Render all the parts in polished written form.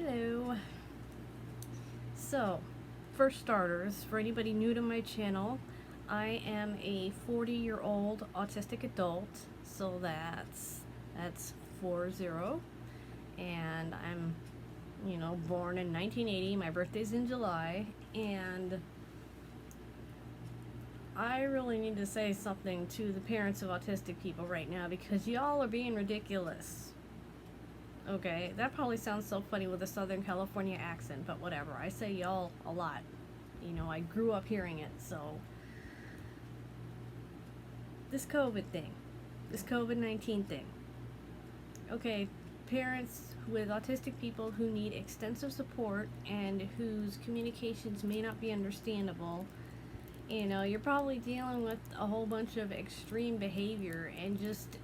Hello. So, for starters, for anybody new to my channel, I am a 40-year-old autistic adult, so that's 40, and I'm, born in 1980. My birthday's in July, and I really need to say something to the parents of autistic people right now because y'all are being ridiculous. Okay, that probably sounds so funny with a Southern California accent, but whatever. I say y'all a lot. I grew up hearing it, so. This COVID thing. This COVID-19 thing. Okay, parents with autistic people who need extensive support and whose communications may not be understandable, you're probably dealing with a whole bunch of extreme behavior and just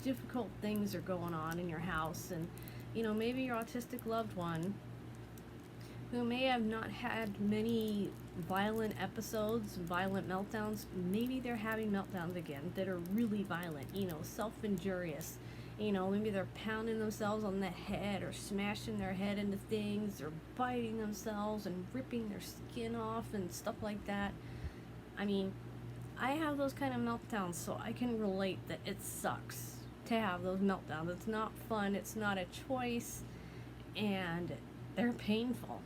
difficult things are going on in your house, and maybe your autistic loved one who may have not had many violent episodes, violent meltdowns, maybe they're having meltdowns again that are really violent, self-injurious. Maybe they're pounding themselves on the head or smashing their head into things or biting themselves and ripping their skin off and stuff like that. I have those kind of meltdowns, so I can relate that it sucks to have those meltdowns. It's not fun, it's not a choice, and they're painful.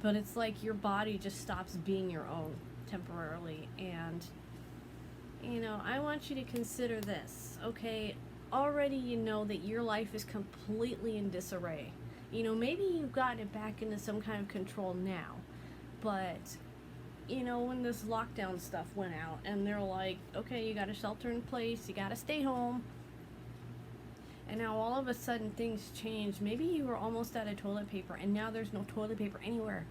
But it's like your body just stops being your own temporarily. And, I want you to consider this, okay? Already you know that your life is completely in disarray. Maybe you've gotten it back into some kind of control now, but when this lockdown stuff went out and they're like, okay, you gotta shelter in place, you gotta stay home, and now all of a sudden things change. Maybe you were almost out of toilet paper and now there's no toilet paper anywhere.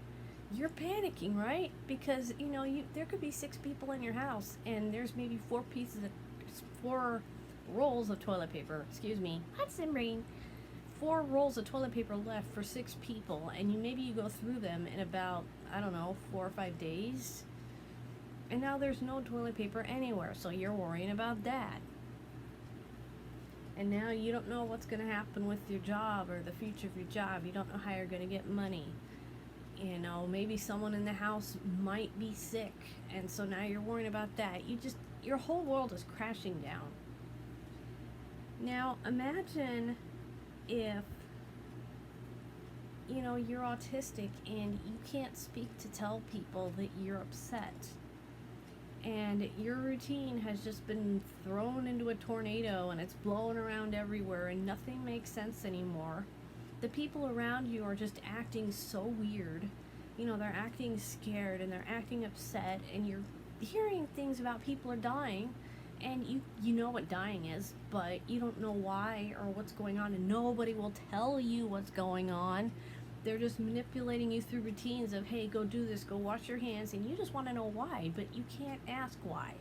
You're panicking, right? Because there could be 6 people in your house and there's maybe 4 rolls of toilet paper, Hudson brain, 4 rolls of toilet paper left for 6 people, and maybe you go through them in about, 4 or 5 days, and now there's no toilet paper anywhere, so you're worrying about that. And now you don't know what's going to happen with your job or the future of your job. You don't know how you're going to get money. Maybe someone in the house might be sick, and so now you're worrying about that. Your whole world is crashing down. Now imagine if you're autistic and you can't speak to tell people that you're upset, and your routine has just been thrown into a tornado and it's blowing around everywhere and nothing makes sense anymore. The people around you are just acting so weird. They're acting scared and they're acting upset, and you're hearing things about people are dying, and you know what dying is, but you don't know why or what's going on, and nobody will tell you what's going on. They're just manipulating you through routines of, hey, go do this, go wash your hands, and you just want to know why, but you can't ask why.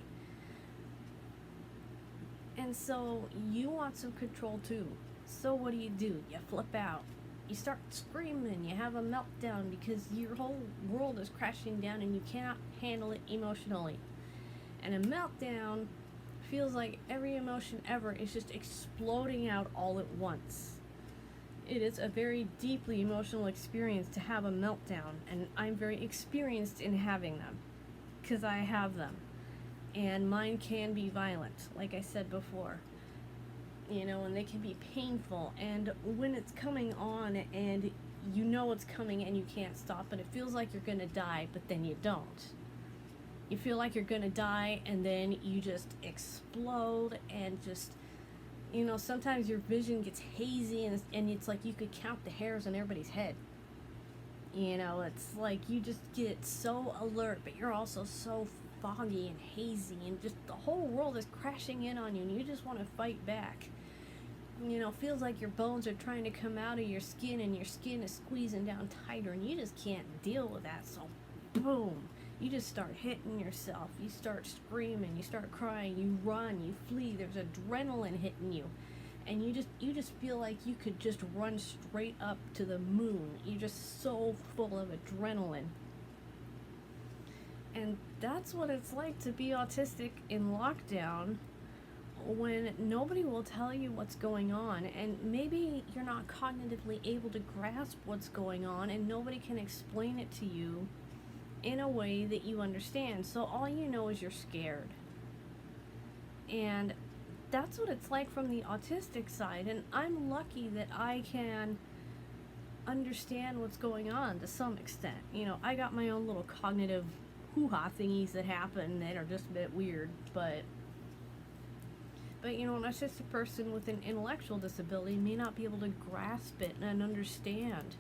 And so you want some control too. So what do? You flip out. You start screaming, you have a meltdown because your whole world is crashing down and you cannot handle it emotionally. And a meltdown feels like every emotion ever is just exploding out all at once. It is a very deeply emotional experience to have a meltdown, and I'm very experienced in having them because I have them, and mine can be violent, like I said before, and they can be painful, and when it's coming on and it's coming and you can't stop, and it feels like you're gonna die, but then you don't. You feel like you're gonna die, and then you just explode, and just, sometimes your vision gets hazy, and it's like you could count the hairs on everybody's head. It's like you just get so alert, but you're also so foggy and hazy, and just the whole world is crashing in on you, and you just want to fight back. Feels like your bones are trying to come out of your skin, and your skin is squeezing down tighter, and you just can't deal with that, so boom. You just start hitting yourself, you start screaming, you start crying, you run, you flee, there's adrenaline hitting you, and you just feel like you could just run straight up to the moon. You're just so full of adrenaline. And that's what it's like to be autistic in lockdown when nobody will tell you what's going on, and maybe you're not cognitively able to grasp what's going on, and nobody can explain it to you in a way that you understand. So all you know is you're scared. And that's what it's like from the autistic side. And I'm lucky that I can understand what's going on to some extent. You know, I got my own little cognitive hoo-ha thingies that happen that are just a bit weird, but you know, an autistic person with an intellectual disability may not be able to grasp it and understand.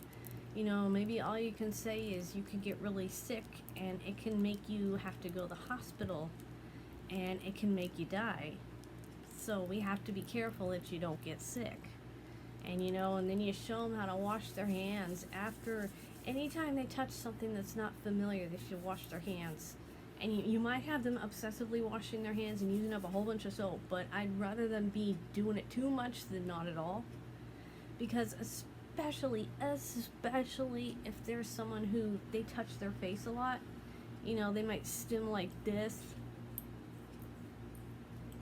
You know, maybe all you can say is you can get really sick and it can make you have to go to the hospital and it can make you die. So we have to be careful that you don't get sick. And you know, and then you show them how to wash their hands after, anytime they touch something that's not familiar, they should wash their hands. And you might have them obsessively washing their hands and using up a whole bunch of soap, but I'd rather them be doing it too much than not at all. Because especially if there's someone who they touch their face a lot, you know, they might stim like this.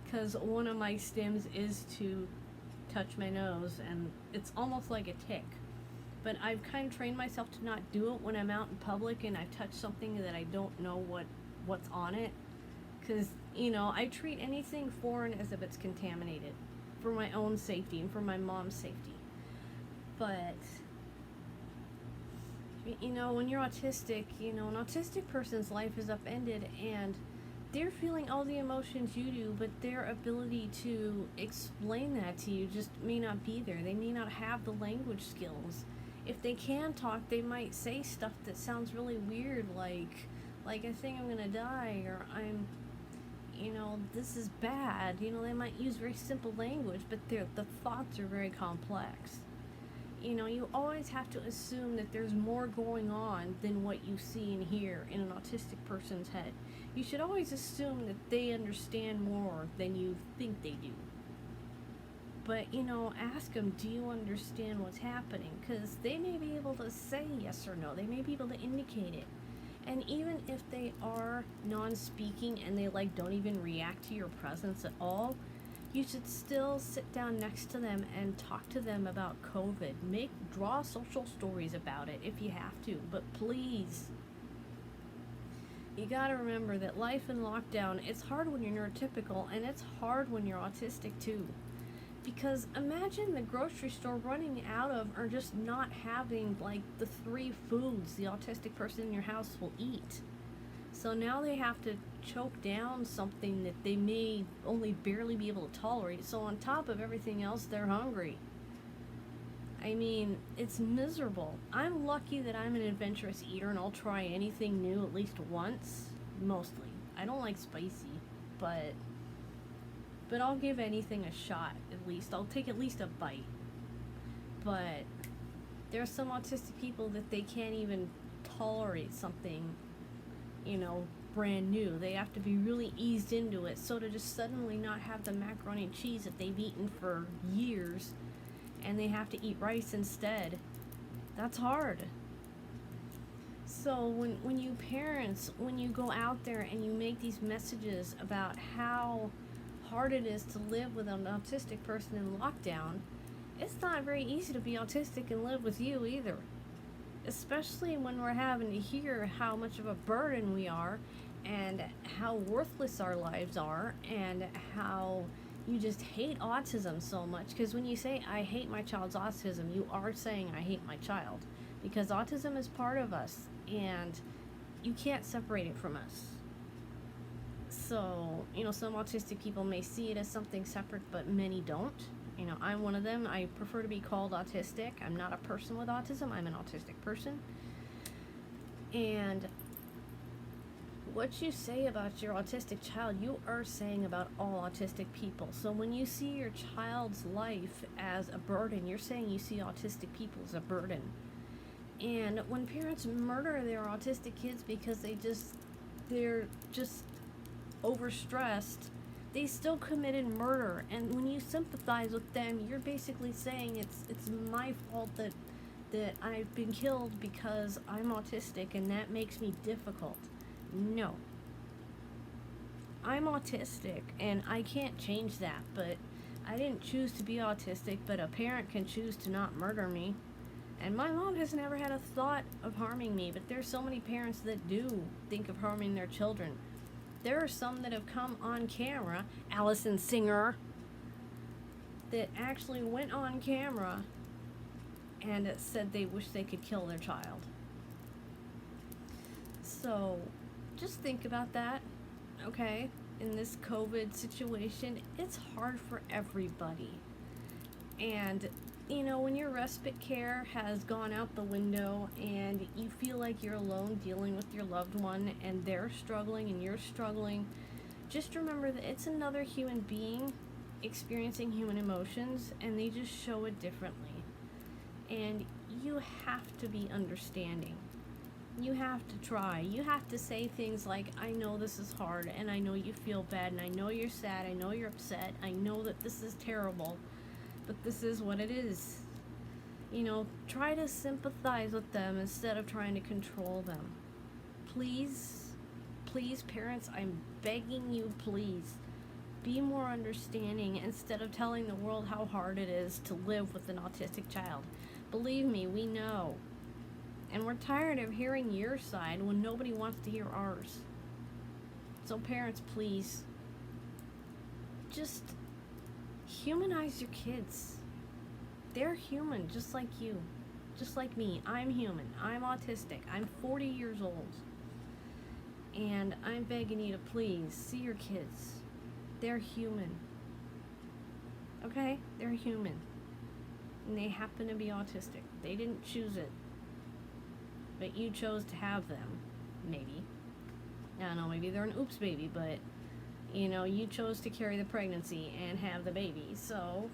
Because one of my stims is to touch my nose, and it's almost like a tick. But I've kind of trained myself to not do it when I'm out in public and I touch something that I don't know what's on it, because you know, I treat anything foreign as if it's contaminated for my own safety and for my mom's safety. But you know, when you're autistic, you know, an autistic person's life is upended and they're feeling all the emotions you do, but their ability to explain that to you just may not be there. They may not have the language skills. If they can talk, they might say stuff that sounds really weird, like I think I'm gonna die, or I'm, you know, this is bad. You know, they might use very simple language, but the thoughts are very complex. You know, you always have to assume that there's more going on than what you see and hear in an autistic person's head. You should always assume that they understand more than you think they do. But, you know, ask them, do you understand what's happening? Because they may be able to say yes or no. They may be able to indicate it. And even if they are non-speaking and they don't even react to your presence at all, you should still sit down next to them and talk to them about COVID. Draw social stories about it if you have to, but please, you gotta remember that life in lockdown, it's hard when you're neurotypical, and it's hard when you're autistic too. Because imagine the grocery store running out of, or just not having, the 3 foods the autistic person in your house will eat. So now they have to choke down something that they may only barely be able to tolerate. So on top of everything else, they're hungry. I mean, it's miserable. I'm lucky that I'm an adventurous eater and I'll try anything new at least once, mostly. I don't like spicy, but I'll give anything a shot, at least. I'll take at least a bite. But there are some autistic people that they can't even tolerate something, you know, brand new. They have to be really eased into it. So to just suddenly not have the macaroni and cheese that they've eaten for years, and they have to eat rice instead, that's hard. So when you parents, when you go out there and you make these messages about how hard it is to live with an autistic person in lockdown, it's not very easy to be autistic and live with you either. Especially when we're having to hear how much of a burden we are and how worthless our lives are and how you just hate autism so much. Because when you say, I hate my child's autism, you are saying, I hate my child. Because autism is part of us and you can't separate it from us. So, you know, some autistic people may see it as something separate, but many don't. You know, I'm one of them. I prefer to be called autistic. I'm not a person with autism. I'm an autistic person. And what you say about your autistic child, you are saying about all autistic people. So when you see your child's life as a burden, you're saying you see autistic people as a burden. And when parents murder their autistic kids because they're just overstressed, they still committed murder. And when you sympathize with them, you're basically saying it's my fault that I've been killed because I'm autistic and that makes me difficult. No. I'm autistic, and I can't change that, but I didn't choose to be autistic, but a parent can choose to not murder me. And my mom has never had a thought of harming me, but there's so many parents that do think of harming their children. There are some that have come on camera, Allison Singer, that actually went on camera and said they wish they could kill their child. So just think about that, okay? In this COVID situation, it's hard for everybody. And you know, when your respite care has gone out the window and you feel like you're alone dealing with your loved one and they're struggling and you're struggling, just remember that it's another human being experiencing human emotions, and they just show it differently. And you have to be understanding. You have to try. You have to say things like, I know this is hard, and I know you feel bad, and I know you're sad, I know you're upset, I know that this is terrible, but this is what it is. You know, try to sympathize with them instead of trying to control them. Please, please, parents, I'm begging you, please, be more understanding instead of telling the world how hard it is to live with an autistic child. Believe me, we know. And we're tired of hearing your side when nobody wants to hear ours. So parents, please, just humanize your kids. They're human, just like you, just like me. I'm human. I'm autistic. I'm 40 years old. And I'm begging you to please see your kids. They're human. Okay? They're human. And they happen to be autistic. They didn't choose it. But you chose to have them. Maybe. I don't know, maybe they're an oops baby, but you know, you chose to carry the pregnancy and have the baby. So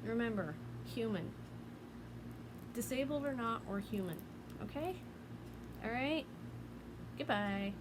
remember, human. Disabled or not, we're human. Okay? Alright? Goodbye.